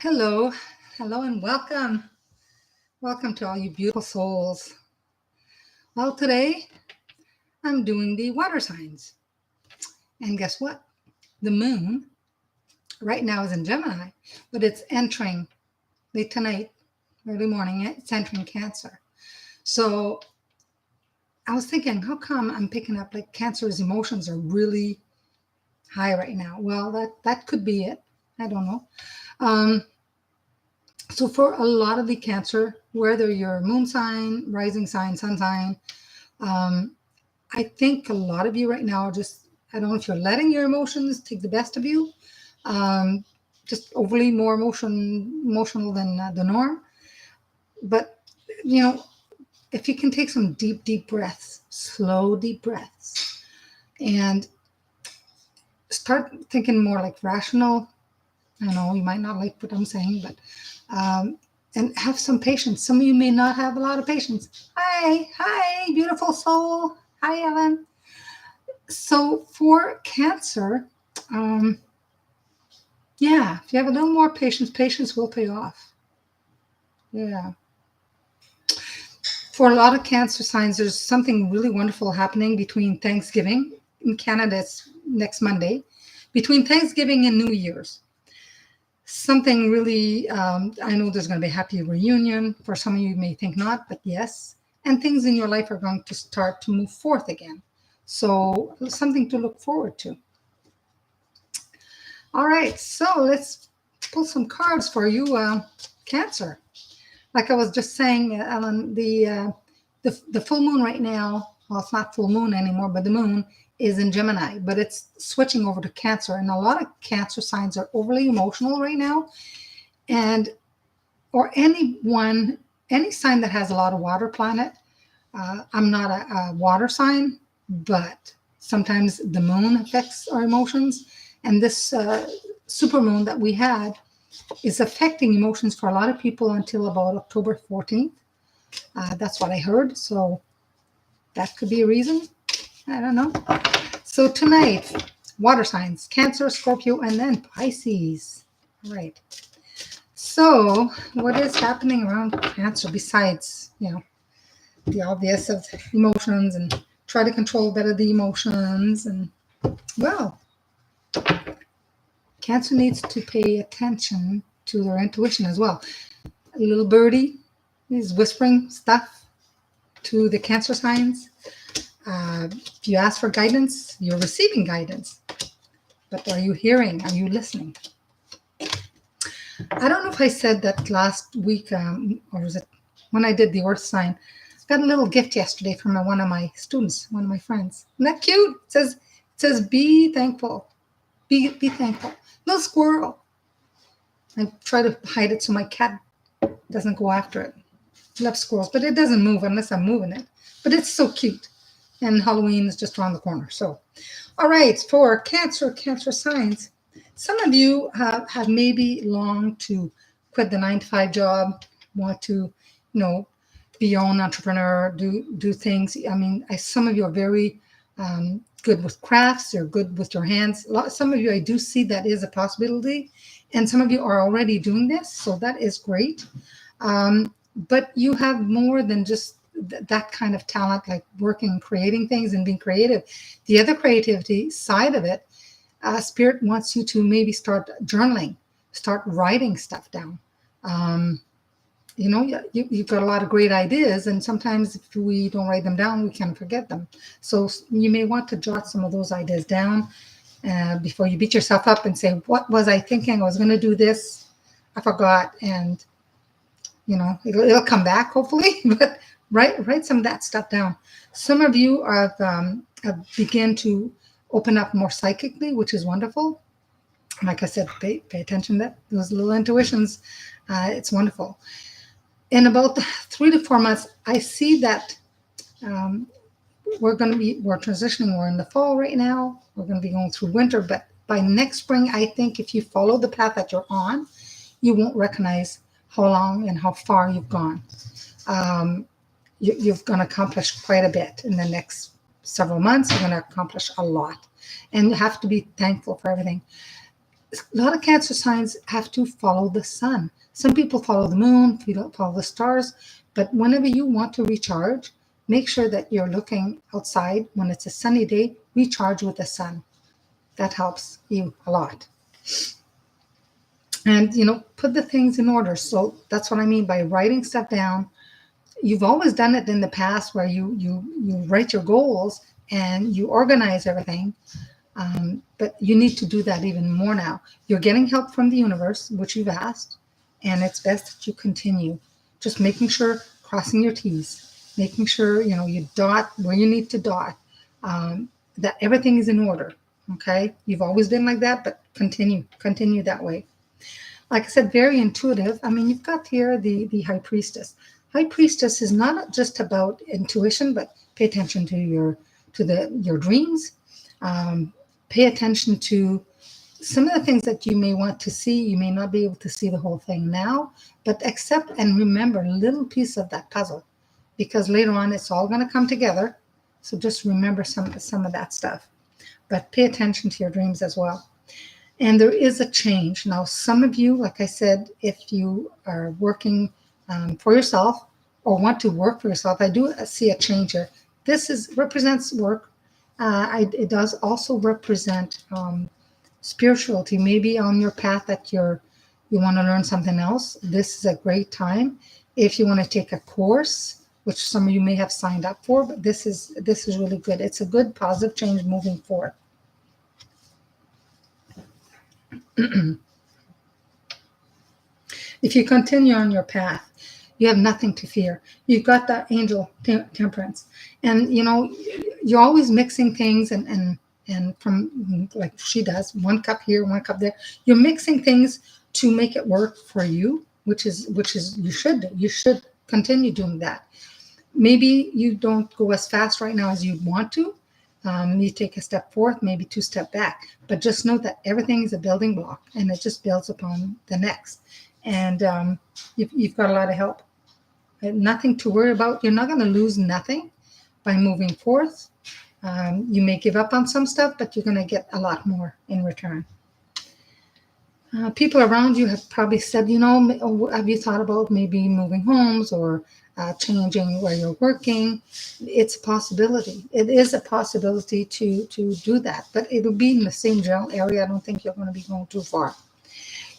Hello, hello, and welcome. Welcome to all you beautiful souls. Well, today I'm doing the water signs. And guess what? The moon right now is in Gemini, but it's entering late tonight, early morning, it's entering Cancer. So I was thinking, how come I'm picking up like Cancer's emotions are really high right now? Well, that could be it. I don't know. Um, So for a lot of the Cancer, whether you're moon sign, rising sign, sun sign, um, I think a lot of you right now are just, I don't know if you're letting your emotions take the best of you, um, just overly more emotional than the norm. But, you know, if you can take some deep, deep breaths, slow, deep breaths, and start thinking more like rational. I know you might not like what I'm saying, but um, and have some patience. Some of you may not have a lot of patience. Hi, beautiful soul. Hi, Ellen. So for Cancer, um, yeah, if you have a little more patience, patience will pay off. Yeah. For a lot of Cancer signs, there's something really wonderful happening between Thanksgiving in Canada. It's next Monday. Between Thanksgiving and New Year's, something really, I know there's going to be a happy reunion. For some of you may think not, but yes. And things in your life are going to start to move forth again. So something to look forward to. All right, so let's pull some cards for you, Cancer. Like I was just saying, Ellen, the full moon right now, well, it's not full moon anymore, but the moon is in Gemini, but it's switching over to Cancer. And a lot of Cancer signs are overly emotional right now. And, or any sign that has a lot of water planet. I'm not a water sign, but sometimes the moon affects our emotions. And this super moon that we had is affecting emotions for a lot of people until about October 14th. That's what I heard. So that could be a reason. I don't know. So tonight, water signs, Cancer, Scorpio, and then Pisces. All right. So what is happening around Cancer besides, the obvious of emotions and try to control better the emotions? And well, Cancer needs to pay attention to their intuition as well. A little birdie is whispering stuff to the Cancer signs. If you ask for guidance, you're receiving guidance. But are you hearing? Are you listening? I don't know if I said that last week, or was it when I did the Earth sign? I got a little gift yesterday from one of my students, one of my friends. Isn't that cute? It says, be thankful. Be thankful. Little squirrel. I try to hide it so my cat doesn't go after it. I love squirrels, but it doesn't move unless I'm moving it. But it's so cute. And Halloween is just around the corner. So, all right, for Cancer signs, some of you have maybe longed to quit the 9 to 5 job, want to, be your own entrepreneur, do things. I mean, some of you are very good with crafts. You're good with your hands. Some of you, I do see that is a possibility, and some of you are already doing this, so that is great. But you have more than just that kind of talent, like working, creating things and being creative. The other creativity side of it, Spirit wants you to maybe start journaling, start writing stuff down. You've got a lot of great ideas, and sometimes if we don't write them down, we can forget them. So you may want to jot some of those ideas down before you beat yourself up and say, what was I thinking? I was going to do this. I forgot. And, it'll come back, hopefully, but write some of that stuff down. Some of you have begun to open up more psychically, which is wonderful. Like I said, pay attention to those little intuitions. It's wonderful. In about 3 to 4 months, I see that we're transitioning. We're in the fall right now. We're going to be going through winter, but by next spring, I think if you follow the path that you're on, you won't recognize how long and how far you've gone. You're going to accomplish quite a bit in the next several months. You're going to accomplish a lot, and you have to be thankful for everything. A lot of Cancer signs have to follow the sun. Some people follow the moon, follow the stars, but whenever you want to recharge, make sure that you're looking outside when it's a sunny day, recharge with the sun. That helps you a lot. And, put the things in order. So that's what I mean by writing stuff down. You've always done it in the past where you write your goals and you organize everything. But you need to do that even more now. You're getting help from the universe, which you've asked, and it's best that you continue. Just making sure, crossing your T's, making sure, you dot where you need to dot, that everything is in order. Okay. You've always been like that, but continue that way. Like I said, very intuitive. I mean, you've got here the High Priestess. High Priestess is not just about intuition, but pay attention to your dreams. Pay attention to some of the things that you may want to see. You may not be able to see the whole thing now, but accept and remember a little piece of that puzzle, because later on it's all going to come together. So just remember some of that stuff, but pay attention to your dreams as well. And there is a change. Now, some of you, like I said, if you are working for yourself or want to work for yourself, I do see a change here. This represents work. It does also represent spirituality. Maybe on your path that you want to learn something else. This is a great time. If you want to take a course, which some of you may have signed up for, but this is really good. It's a good positive change moving forward. If you continue on your path, you have nothing to fear. You've got that angel temperance, and you're always mixing things and from, like she does, one cup here, one cup there. You're mixing things to make it work for you, which is you should continue doing that. Maybe you don't go as fast right now as you'd want to. You take a step forth, maybe 2 steps back, but just know that everything is a building block and it just builds upon the next. And you've got a lot of help. Nothing to worry about. You're not going to lose nothing by moving forth. You may give up on some stuff, but you're going to get a lot more in return. People around you have probably said, have you thought about maybe moving homes or changing where you're working? It's a possibility. It is a possibility to do that, but it'll be in the same general area. I don't think you're going to be going too far.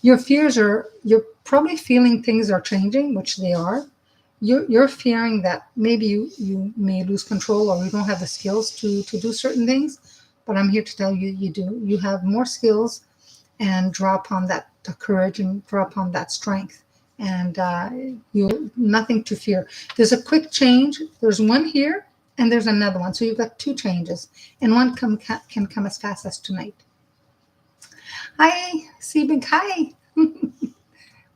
Your fears you're probably feeling things are changing, which they are. You're fearing that maybe you may lose control or you don't have the skills to do certain things, but I'm here to tell you, you do. You have more skills, and draw upon that courage and draw upon that strength. And you nothing to fear. There's a quick change. There's one here and there's another one. So you've got 2 changes, and one can come as fast as tonight. Hi, Sebig. Hi.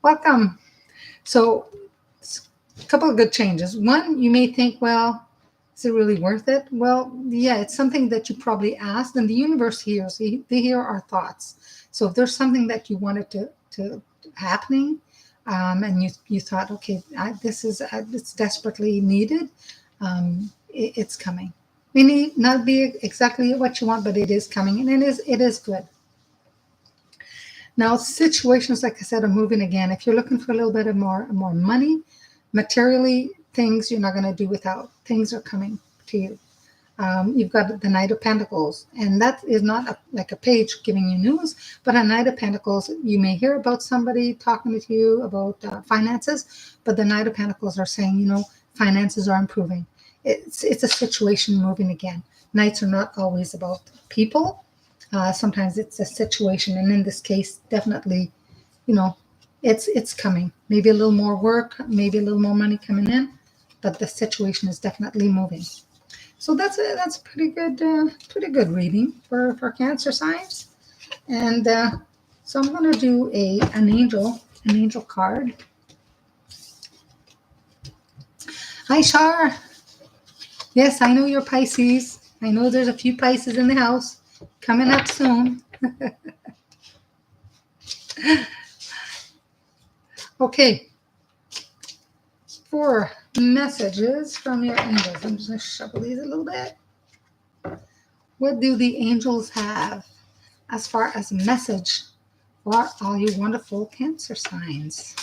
Welcome. So a couple of good changes. One, you may think, well, is it really worth it? Well, yeah, it's something that you probably asked, and the universe hears. They hear our thoughts. So if there's something that you wanted to happening, and you thought, okay, it's desperately needed, it's coming. It may not be exactly what you want, but it is coming, and it is good. Now, situations, like I said, are moving again. If you're looking for a little bit of more money, materially, things you're not going to do without. Things are coming to you. You've got the Knight of Pentacles, and that is not like a page giving you news, but a Knight of Pentacles, you may hear about somebody talking to you about finances, but the Knight of Pentacles are saying, finances are improving. It's a situation moving again. Knights are not always about people. Sometimes it's a situation, and in this case, definitely, it's coming. Maybe a little more work, maybe a little more money coming in, but the situation is definitely moving. So that's pretty good reading for Cancer signs. And so I'm going to do an angel card. Hi, Shar. Yes, I know you're Pisces. I know there's a few Pisces in the house coming up soon. Okay. 4 messages from your angels. I'm just going to shuffle these a little bit. What do the angels have as far as a message for all you wonderful Cancer signs.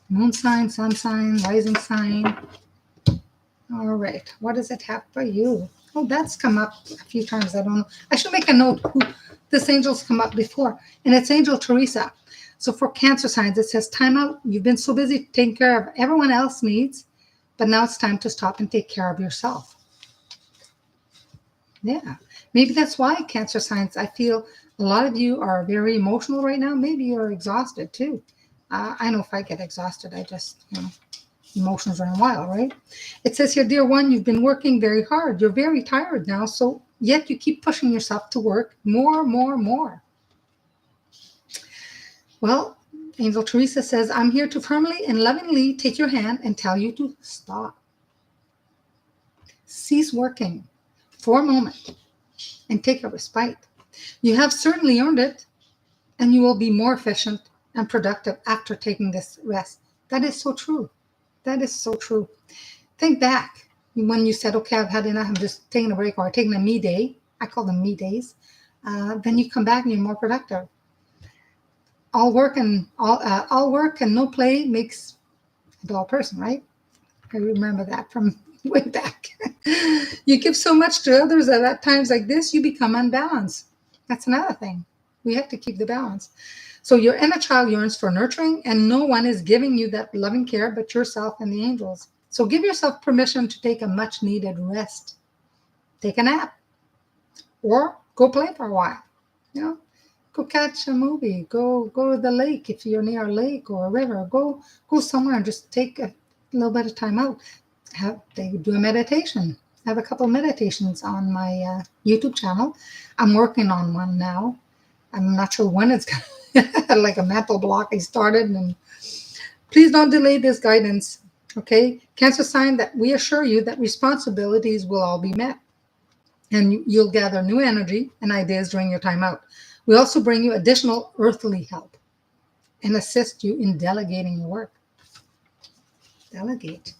Moon sign, sun sign, rising sign. All right, what does it have for you? Oh, that's come up a few times. I don't know. I should make a note who this angel's come up before, and it's Angel Teresa. So for Cancer signs, it says, time out. You've been so busy taking care of everyone else's needs, but now it's time to stop and take care of yourself. Yeah, maybe that's why Cancer signs, I feel a lot of you are very emotional right now. Maybe you're exhausted too. I know if I get exhausted, I just, emotions run wild, right? It says here, dear one, you've been working very hard. You're very tired now, so yet you keep pushing yourself to work more, more, more. Well, Angel Teresa says, I'm here to firmly and lovingly take your hand and tell you to stop. Cease working for a moment and take a respite. You have certainly earned it, and you will be more efficient and productive after taking this rest. That is so true. That is so true. Think back when you said, okay, I've had enough, I'm just taking a break, or taking a me day. I call them me days. Then you come back and you're more productive. All work and no play makes a dull person, right? I remember that from way back. You give so much to others that at times like this, you become unbalanced. That's another thing. We have to keep the balance. So your inner child yearns for nurturing, and no one is giving you that loving care but yourself and the angels. So give yourself permission to take a much needed rest. Take a nap, or go play for a while. Go catch a movie. Go to the lake if you're near a lake or a river. Go somewhere and just take a little bit of time out. Do a meditation. I have a couple of meditations on my YouTube channel. I'm working on one now. I'm not sure when it's like a mental block I started. And please don't delay this guidance. Okay, Cancer sign, that we assure you that responsibilities will all be met, and you'll gather new energy and ideas during your time out. We also bring you additional earthly help and assist you in delegating your work. Delegate.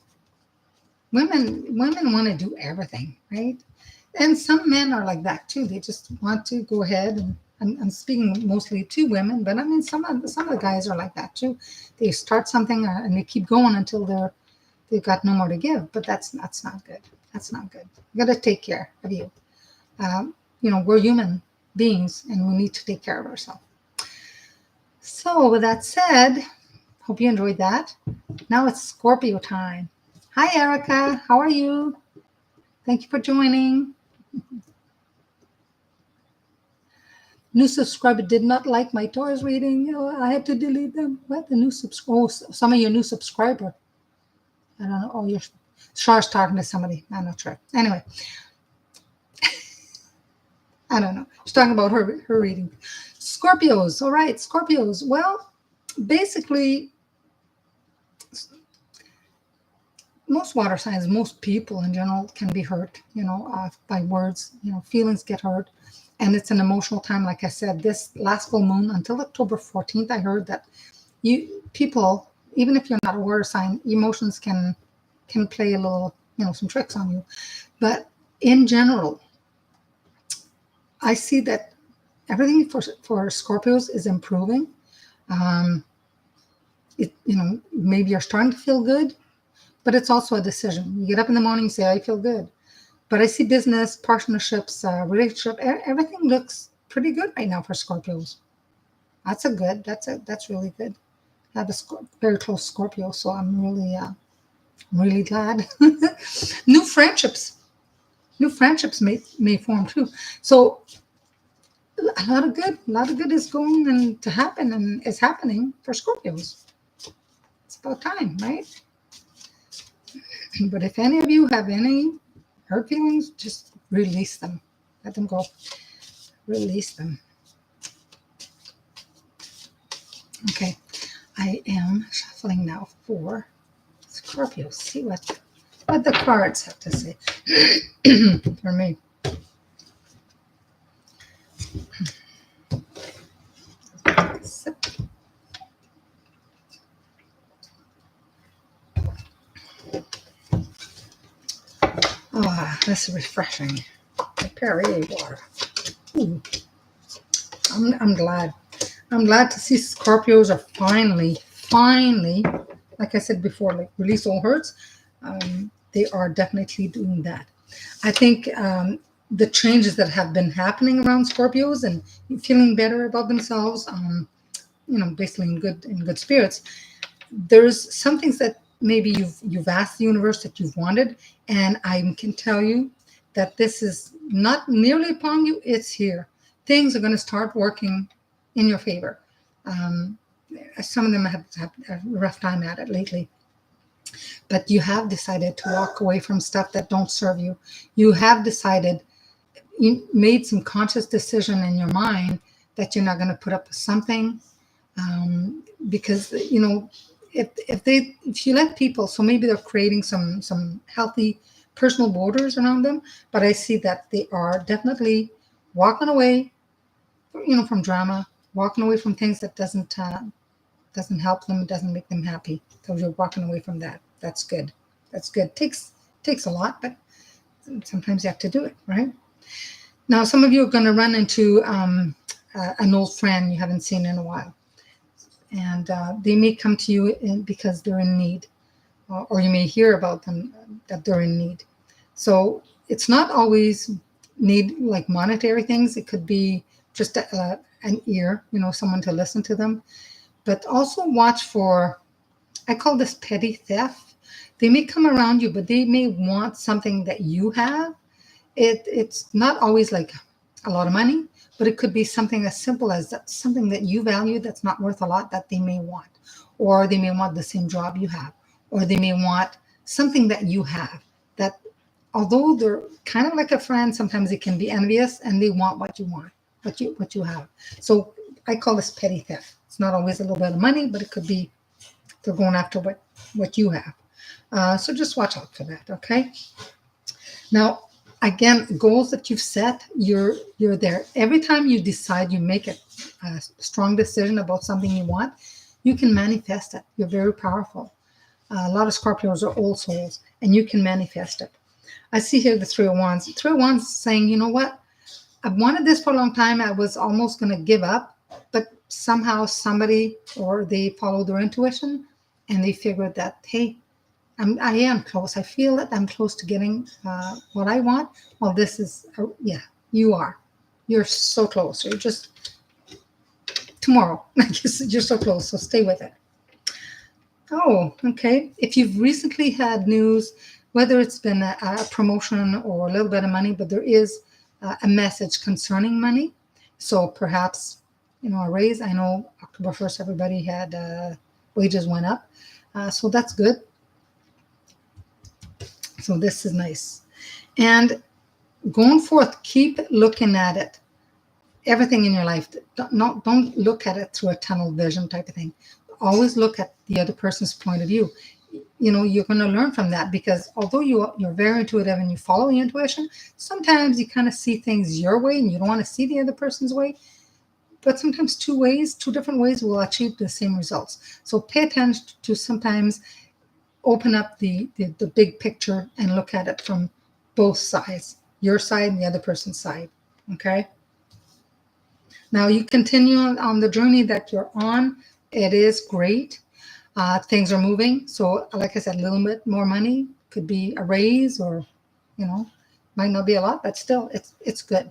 Women want to do everything, right? And some men are like that too. They just want to go ahead, and I'm speaking mostly to women, but I mean some of the guys are like that too. They start something and they keep going until they've got no more to give. But that's not good. That's not good. You got to take care of you. We're human beings, and we need to take care of ourselves. So with that said, hope you enjoyed that. Now it's Scorpio time. Hi, Erica. How are you? Thank you for joining. New subscriber did not like my Taurus reading. I had to delete them. What? The new subscriber? Oh, some of your new subscriber. I don't know. Oh, you're Char's talking to somebody. I'm not sure. Anyway. I don't know. She's talking about her reading. Scorpios. All right, Scorpios. Well, basically, most water signs, most people in general can be hurt, by words. Feelings get hurt. And it's an emotional time. Like I said, this last full moon until October 14th, I heard that people, even if you're not a water sign, emotions can play a little, some tricks on you. But in general, I see that everything for Scorpios is improving. Maybe you're starting to feel good, but it's also a decision. You get up in the morning and say, I feel good. But I see business, partnerships, relationship, everything looks pretty good right now for Scorpios. That's really good. I have a very close Scorpio, so I'm really glad. New friendships may form too. So a lot of good is going to happen and is happening for Scorpios. It's about time, right? But if any of you have any hurt feelings, just release them. Let them go. Release them. Okay, I am shuffling now for Scorpio. See what the cards have to say for me. Oh, this is refreshing. The Perrier water. Ooh. I'm glad. I'm glad to see Scorpios are finally, like I said before, like release all hurts. They are definitely doing that. I think the changes that have been happening around Scorpios and feeling better about themselves, basically in good spirits. There's some things that maybe you've asked the universe that you've wanted, and I can tell you that this is not nearly upon you. It's here. Things are going to start working in your favor. Um, some of them have a rough time at it lately, but you have decided to walk away from stuff that don't serve you. You have decided, you made some conscious decision in your mind that you're not going to put up with something, because if you let people, so maybe they're creating some healthy personal borders around them, but I see that they are definitely walking away, from drama, walking away from things that doesn't help them, doesn't make them happy. So you're walking away from that. That's good. That's good. Takes a lot, but sometimes you have to do it, right? Now, some of you are going to run into an old friend you haven't seen in a while, and they may come to you because they're in need, or you may hear about them that they're in need. So it's not always need like monetary things. It could be just an ear, someone to listen to them. But also watch for, I call this petty theft. They may come around you, but they may want something that you have. It's not always like a lot of money, but it could be something as simple as that, something that you value that's not worth a lot that they may want, or they may want the same job you have, or they may want something that you have that, although they're kind of like a friend, sometimes they can be envious and they want what you want, what you have. So I call this petty theft. It's not always a little bit of money, but it could be they're going after what you have. So just watch out for that, okay? Now, again, goals that you've set, you're there. Every time you decide, you make a strong decision about something you want, you can manifest it. You're very powerful. A lot of Scorpios are old souls, and you can manifest it. I see here the Three of Wands. Three of Wands saying, you know what? I've wanted this for a long time. I was almost going to give up, but somehow somebody, or they follow their intuition and they figured that, hey, I am close. I feel that I'm close to getting what I want. Well, this is, yeah, you are. You're so close. You're just tomorrow. You're so close. So stay with it. Oh, okay. If you've recently had news, whether it's been a promotion or a little bit of money, but there is a message concerning money. So perhaps, a raise. I know October 1st, everybody had wages went up. So that's good. So this is nice. And going forth, keep looking at it. Everything in your life, don't look at it through a tunnel vision type of thing. Always look at the other person's point of view. You're going to learn from that, because although you're very intuitive and you follow your intuition, sometimes you kind of see things your way and you don't want to see the other person's way. But sometimes two different ways will achieve the same results. So pay attention to sometimes open up the big picture and look at it from both sides, your side and the other person's side. Okay. Now you continue on the journey that you're on. It is great. Things are moving. So like I said, a little bit more money, could be a raise, or, might not be a lot, but still it's good.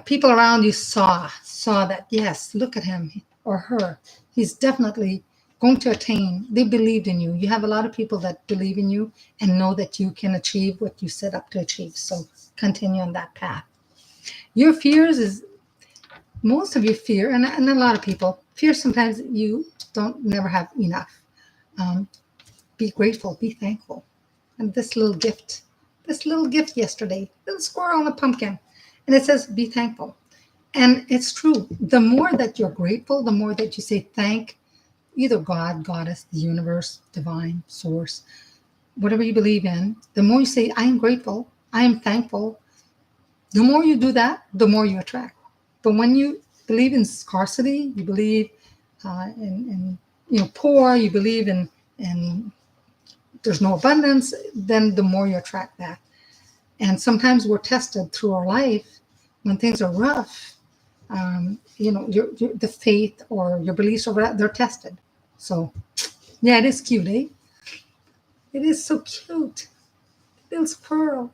People around you saw that, yes, look at him or her. He's definitely going to attain. They believed in you. You have a lot of people that believe in you and know that you can achieve what you set up to achieve. So continue on that path. Your fears is, most of you fear, and a lot of people fear, sometimes you don't never have enough. Be grateful, be thankful. And this little gift yesterday, little squirrel on a pumpkin, and it says, be thankful. And it's true. The more that you're grateful, the more that you say thank either God, Goddess, the universe, divine, source, whatever you believe in, the more you say, I am grateful, I am thankful, the more you do that, the more you attract. But when you believe in scarcity, you believe in poor, you believe in there's no abundance, then the more you attract that. And sometimes we're tested through our life when things are rough. the faith or your beliefs over that, they're tested. So yeah, it is cute, eh? It is so cute. Little squirrel.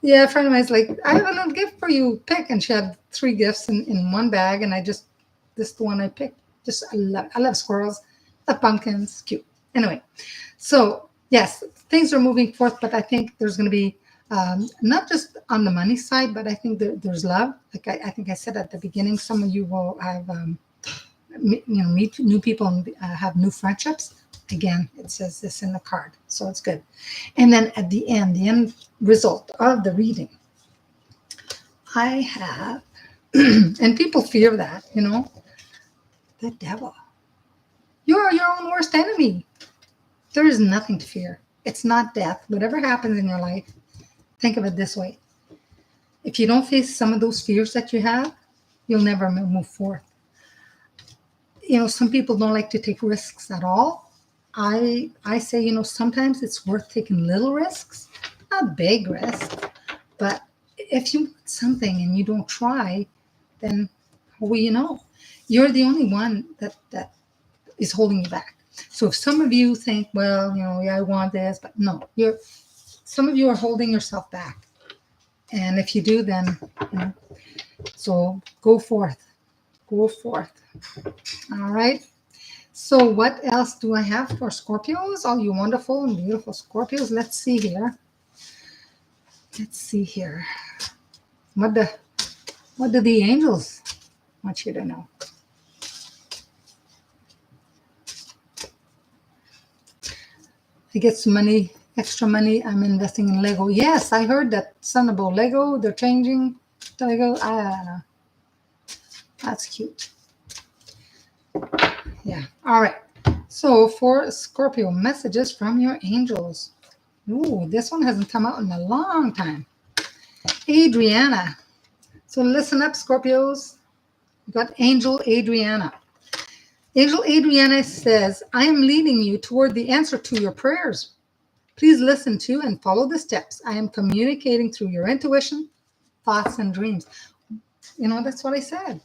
Yeah, a friend of mine's like, I have a little gift for you. Pick, and she had 3 gifts in one bag, and this is the one I picked. Just I love squirrels, the pumpkins, cute. Anyway, so yes, things are moving forth, but I think there's going to be not just on the money side, but I think there's love. Like I think I said at the beginning, some of you will have meet new people and have new friendships. Again, it says this in the card, so it's good. And then at the end result of the reading, I have, and people fear that, the devil. You are your own worst enemy. There is nothing to fear. It's not death. Whatever happens in your life, think of it this way. If you don't face some of those fears that you have, you'll never move forward. Some people don't like to take risks at all. I say, sometimes it's worth taking little risks, not big risks. But if you want something and you don't try, then how will you know? You're the only one that is holding you back. So if some of you think, well, yeah, I want this, but no, some of you are holding yourself back. And if you do, then, so go forth. Go forth. All right. So what else do I have for Scorpios? All you wonderful and beautiful Scorpios. Let's see here. What do the angels want you to know? I get some money, extra money. I'm investing in Lego. Yes, I heard that son about Lego. They're changing to Lego. That's cute. Yeah. All right. So for Scorpio, messages from your angels. Ooh, this one hasn't come out in a long time. Adriana. So listen up, Scorpios. You got Angel Adriana. Angel Adriana says, I am leading you toward the answer to your prayers. Please listen to and follow the steps. I am communicating through your intuition, thoughts, and dreams. That's what I said.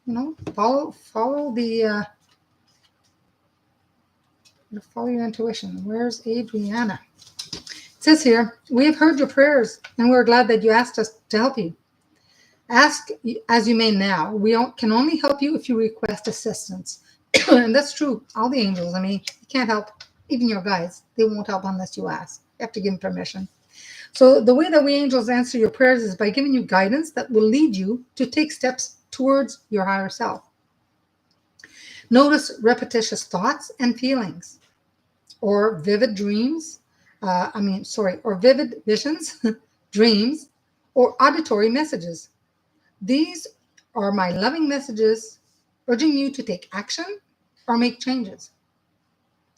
Follow your intuition. Where's Adriana? It says here, we have heard your prayers, and we're glad that you asked us to help you. Ask as you may now. We can only help you if you request assistance. And that's true. All the angels, you can't help. Even your guides, they won't help unless you ask. You have to give them permission. So the way that we angels answer your prayers is by giving you guidance that will lead you to take steps towards your higher self. Notice repetitious thoughts and feelings, or vivid dreams, or vivid visions, dreams, or auditory messages. These are my loving messages urging you to take action or make changes.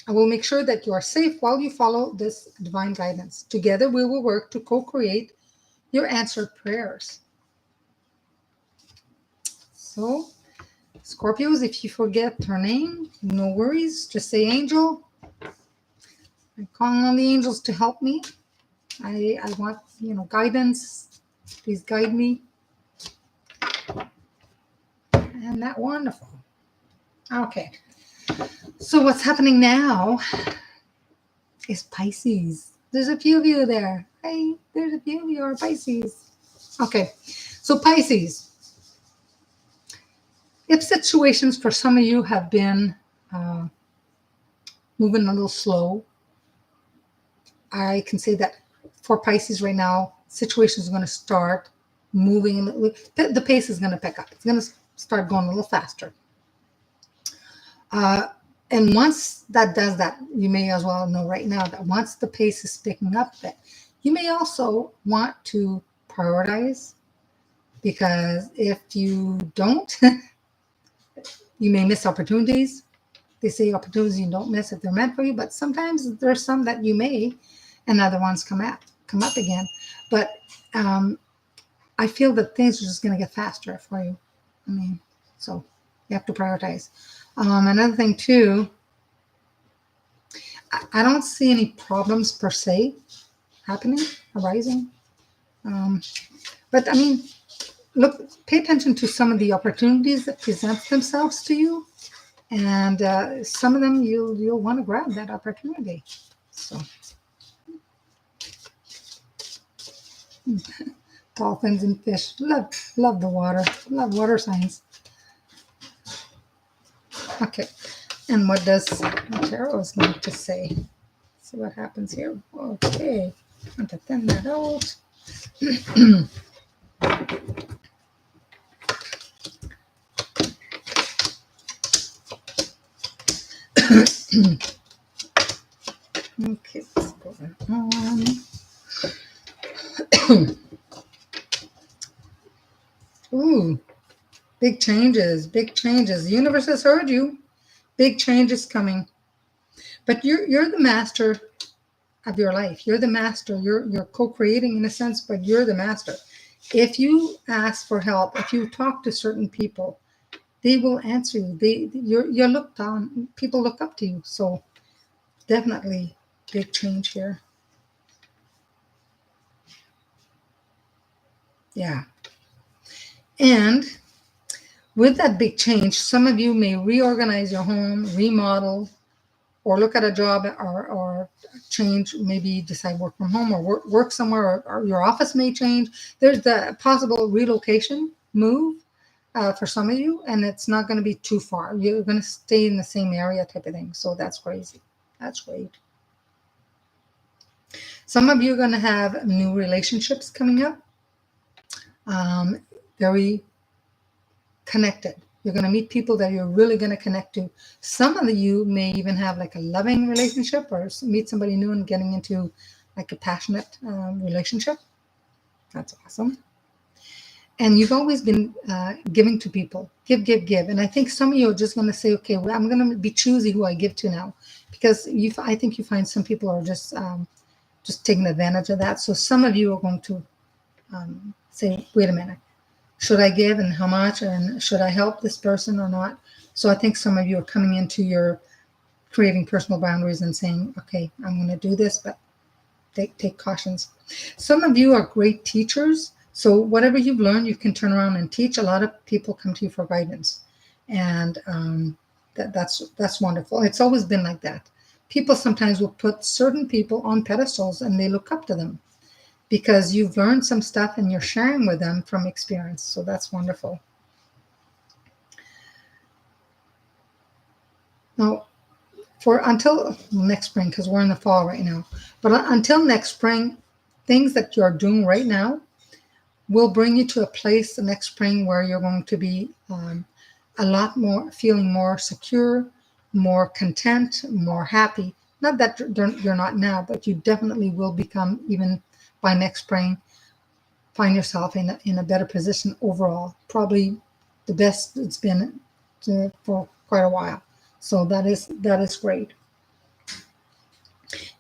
I will make sure that you are safe while you follow this divine guidance. Together, we will work to co-create your answered prayers. So, Scorpios, if you forget her name, no worries. Just say angel. I'm calling on the angels to help me. I want, guidance. Please guide me. And that wonderful. Okay. So what's happening now is Pisces. There's a few of you there. Hey, there's a few of you are Pisces. Okay. So Pisces. If situations for some of you have been moving a little slow, I can say that for Pisces right now, situations are going to start moving. The pace is going to pick up. It's going to start going a little faster. And once that does that, you may as well know right now that once the pace is picking up, that you may also want to prioritize, because if you don't, you may miss opportunities. They say opportunities you don't miss if they're meant for you, but sometimes there's some that you may, and other ones come up again. But I feel that things are just going to get faster for you. So you have to prioritize. Another thing too, I don't see any problems per se happening, arising. But pay attention to some of the opportunities that present themselves to you, and some of them you'll want to grab that opportunity. So dolphins and fish, love the water, love water signs. Okay, and what does the tarot is going to say? See what happens here. Okay, I'm going to thin that out. Okay, let's go on. Ooh, big changes, big changes. The universe has heard you. Big changes coming. But you're the master of your life. You're the master. You're co-creating in a sense, but you're the master. If you ask for help, if you talk to certain people, they will answer you. You're looked on. People look up to you. So definitely big change here. Yeah. And with that big change, some of you may reorganize your home, remodel, or look at a job or change, maybe decide work from home or work somewhere, or your office may change. There's the possible relocation move for some of you, and it's not going to be too far. You're going to stay in the same area type of thing. So that's crazy. That's great. Some of you are going to have new relationships coming up. Very connected. You're going to meet people that you're really going to connect to. Some of you may even have like a loving relationship or meet somebody new and getting into like a passionate relationship. That's awesome. And you've always been giving to people. Give. And I think some of you are just going to say, okay, well, I'm going to be choosy who I give to now. Because I think you find some people are just taking advantage of that. So some of you are going to say, wait a minute. Should I give and how much? And should I help this person or not? So I think some of you are coming into your creating personal boundaries and saying, okay, I'm going to do this, but take cautions. Some of you are great teachers. So whatever you've learned, you can turn around and teach. A lot of people come to you for guidance. And that's wonderful. It's always been like that. People sometimes will put certain people on pedestals and they look up to them, because you've learned some stuff and you're sharing with them from experience. So that's wonderful. Now, until next spring, because we're in the fall right now, but until next spring, things that you're doing right now will bring you to a place the next spring where you're going to be a lot more, feeling more secure, more content, more happy. Not that you're not now, but you definitely will become, even by next spring, find yourself in a better position overall. Probably the best it's been for quite a while. So that is great.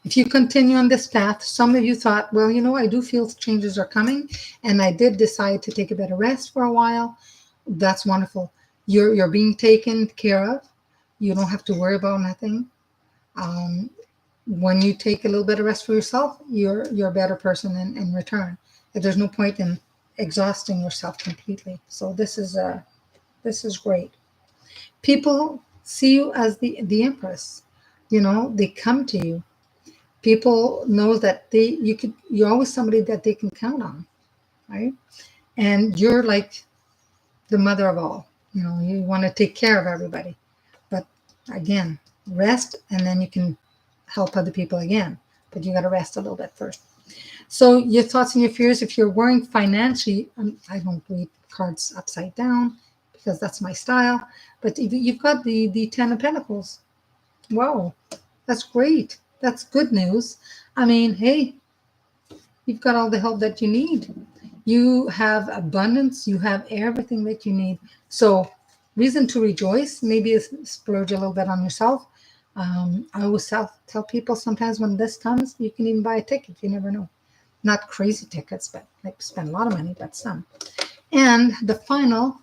If you continue on this path, some of you thought, well, I do feel changes are coming, and I did decide to take a bit of rest for a while. That's wonderful. You're being taken care of. You don't have to worry about nothing. When you take a little bit of rest for yourself, you're a better person in return. There's no point in exhausting yourself completely. So this is great. People see you as the empress. They come to you. People know that you're always somebody that they can count on, right? And you're like the mother of all. You want to take care of everybody. But again, rest, and then you can help other people again. But you got to rest a little bit first. So your thoughts and your fears, if you're worrying financially, I don't read cards upside down because that's my style. But you've got the Ten of Pentacles. Wow, that's great. That's good news. I mean, hey, you've got all the help that you need. You have abundance. You have everything that you need. So reason to rejoice. Maybe splurge a little bit on yourself. I always tell people sometimes when this comes, you can even buy a ticket. You never know. Not crazy tickets, but like spend a lot of money, but some. And the final,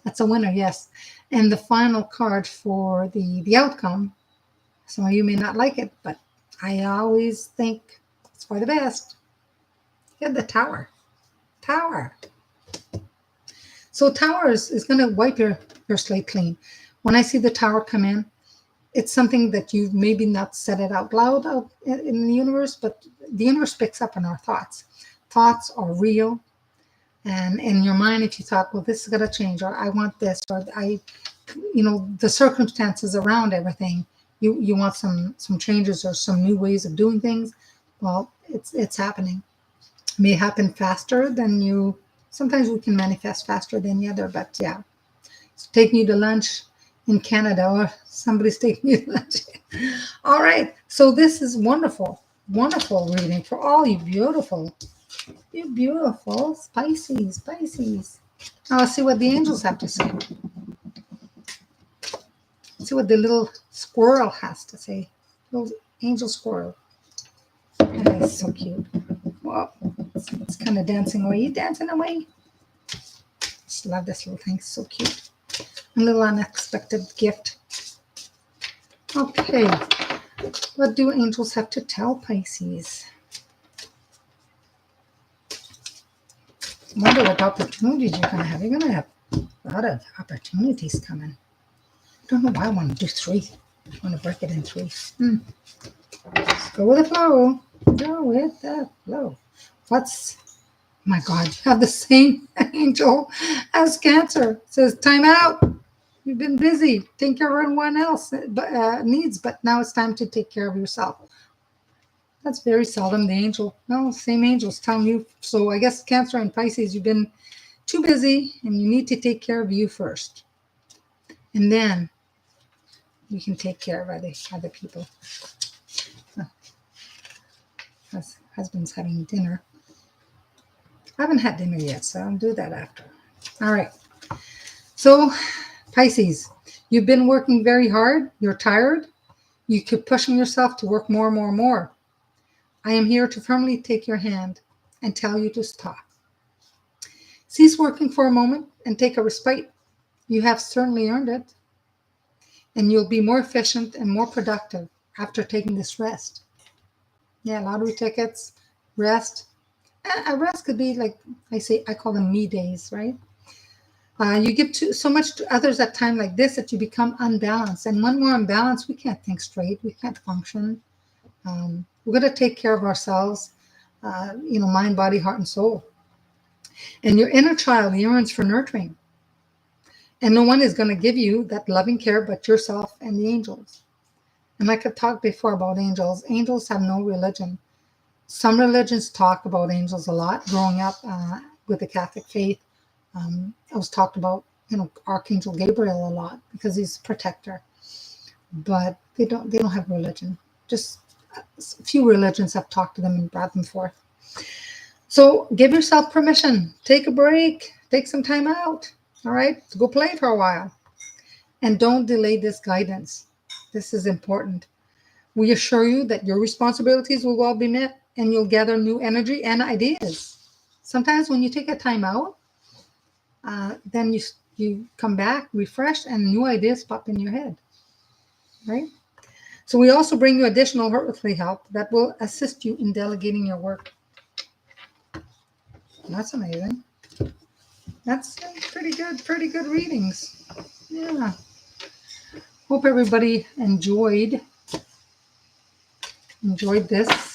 that's a winner, yes. And the final card for the outcome, some of you may not like it, but I always think it's for the best. You have the Tower. Tower. So Tower is going to wipe your slate clean. When I see the Tower come in, it's something that you've maybe not said it out loud out in the universe, but the universe picks up on our thoughts. Thoughts are real. And in your mind, if you thought, well, this is going to change, or I want this, or the circumstances around everything, you want some changes or some new ways of doing things, well, it's happening. It may happen faster than you. Sometimes we can manifest faster than the other, but yeah. It's taking you to lunch in Canada, or somebody's taking you to lunch. All right. So this is wonderful, wonderful reading for all you beautiful Pisces. Now let's see what the angels have to say. Let's see what the little squirrel has to say. Little angel squirrel. That is so cute. Well, it's kind of dancing away. You dancing away? Just love this little thing. So cute. A little unexpected gift. Okay. What do angels have to tell Pisces? I wonder what opportunities you're going to have. You're going to have a lot of opportunities coming. I don't know why I want to do 3. I want to break it in 3. Just go with the flow. Go with the flow. My God, you have the same angel as Cancer. It says, time out. You've been busy taking care of everyone else needs, but now it's time to take care of yourself. That's very seldom the angel. No, same angels telling you. So I guess Cancer and Pisces, you've been too busy and you need to take care of you first. And then you can take care of other people. Husband's having dinner. I haven't had dinner yet, so I'll do that after. All right. So Pisces, you've been working very hard. You're tired. You keep pushing yourself to work more and more and more. I am here to firmly take your hand and tell you to stop. Cease working for a moment and take a respite. You have certainly earned it. And you'll be more efficient and more productive after taking this rest. Yeah, lottery tickets, rest. A rest could be like, I call them me days, right? You give so much to others at time like this that you become unbalanced. And when we're unbalanced, we can't think straight. We can't function. We're going to take care of ourselves, mind, body, heart, and soul. And your inner child yearns for nurturing. And no one is going to give you that loving care but yourself and the angels. And like I've talked before about angels have no religion. Some religions talk about angels a lot. Growing up with the Catholic faith, I was talked about, Archangel Gabriel a lot because he's a protector. But they don't have religion. Just a few religions have talked to them and brought them forth. So give yourself permission. Take a break. Take some time out. All right? Go play for a while. And don't delay this guidance. This is important. We assure you that your responsibilities will all be met and you'll gather new energy and ideas. Sometimes when you take a time out, then you come back refreshed and new ideas pop in your head. Right? So we also bring you additional earthly help that will assist you in delegating your work. That's amazing. That's pretty good readings. Yeah. Hope everybody enjoyed this.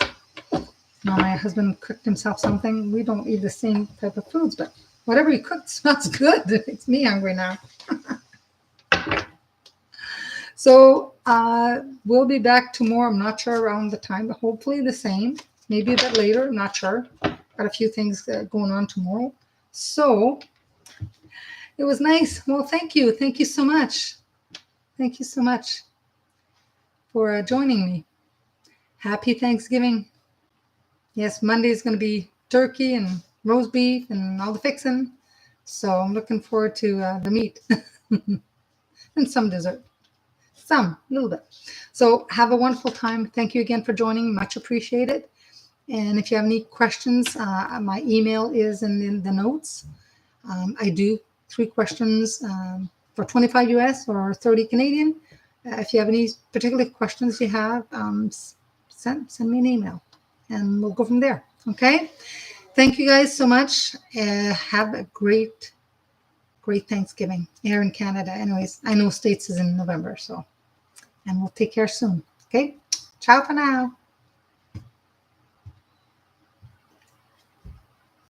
Now my husband cooked himself something. We don't eat the same type of foods, but whatever he cooked smells good. It makes me hungry now. So we'll be back tomorrow. I'm not sure around the time, but hopefully the same. Maybe a bit later. I'm not sure. Got a few things going on tomorrow. So it was nice. Well, thank you. Thank you so much. Thank you so much for joining me. Happy Thanksgiving. Yes, Monday is going to be turkey and roast beef and all the fixing. So I'm looking forward to the meat and some dessert. A little bit. So have a wonderful time. Thank you again for joining. Much appreciated. And if you have any questions, my email is in the notes. I do 3 questions for 25 US or 30 Canadian. If you have any particular questions you have, send me an email and we'll go from there. Okay. Thank you guys so much. Have a great great Thanksgiving here in Canada. Anyways, I know States is in November, so, and we'll take care soon. Okay. Ciao for now.